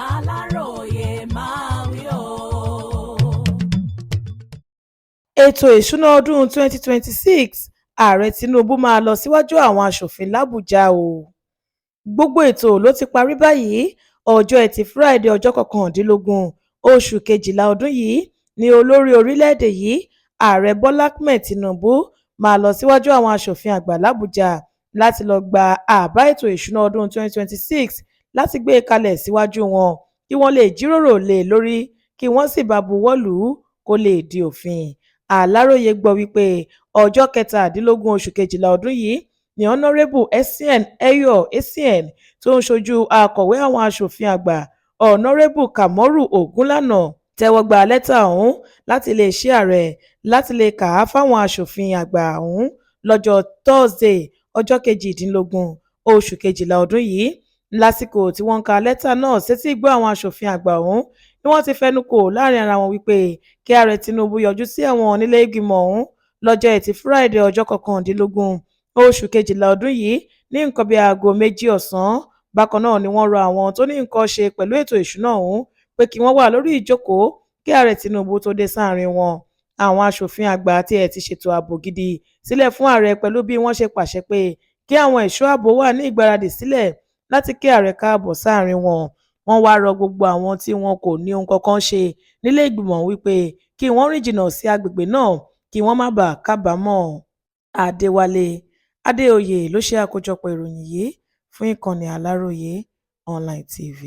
Aláròyé máa wí o. Ètò ìṣúná ọdún 2026 Ààrẹ Tinubu máa lọ síwájú àwọn aṣòfin l'Àbújá o. Gbogbo ètò ló ti parí báyìí. Ọjọ́ Ẹtì Friday ọjọ́ 19 oṣù Kejìlá ọdún yìí ni olórí orílẹ̀-èdè yìí Ààrẹ Bọ́lá Ahmed Tinubu máa lọ síwájú àwọn aṣòfin àgbà l'Àbújá láti lọ gba àbá ètò ìṣúná ọdún 2026 láti gbé e kalẹ̀ síwájú wọn kí wọ́n lè jíròrò lé e lórí kí wọ́n sì bá buwọ́ lù ú kó lè di òfin. Aláròye gbọ́ wípé ọjọ́ 17 oṣù Kejìlá ọdún yìí ni Honourable Essien Eyo Essien tó ń ṣojú akọ̀wé àwọn aṣòfin àgbà Honourable Kamoru Ogunlana tẹ́wọ́ gba lẹ́tà ọ̀hún láti iléeṣẹ́ ààrẹ láti lè kà á fáwọn aṣòfin àgbà ọ̀hún lọ́jọ́ Thursday ọjọ́ 18 oṣù Kejìlá ọdún yìí. Lásìkò tí wọ́n ń ka lẹ́tà náà sétí ìgbọ́ àwọn aṣòfin àgbà ọ̀hún ni wọ́n ti fẹnu kò láàrin ara wọn wípé kí ààrẹ Tinubu yọjú sí àwọn nílé ìgbìmọ̀ ọ̀hún lọ́jọ́ Ẹtì Friday ọjọ́ 19 oṣù Kejìlá ọdún yìí ní nǹkan bíi aago 2 ọ̀sán. Bákan náà ni wọ́n rọ àwọn tó ní nǹkan ṣe pẹ̀lú ètò ìṣúná ọ̀hún pé kí wọ́n wà lórí ìjókòó kí ààrẹ Tinubu tó dé sáàrin wọn. Àwọn aṣòfin àgbà tí ẹ̀ ti ṣètò ààbò gidi sílẹ̀ fún ààrẹ pẹ̀lú bí wọ́n ṣe pàṣẹ pé kí àwọn ẹ̀ṣọ́ ààbò wà ní ìgbáradì sílẹ̀ láti kí ààrẹ káàbọ̀ sáàrin wọn. Wọ́n wá rọ gbogbo àwọn tí wọn kò ní ohun kankan ṣe nílé ìgbìmọ̀ wípé kí wọ́n rìn jìnnà sí agbègbè náà kí wọ́n má bàa kábàámọ̀. Adéwálé Adéoyè ló ṣe àkójọpọ̀ ìròyìn yìí fún ìkànnì Aláròyé Online TV.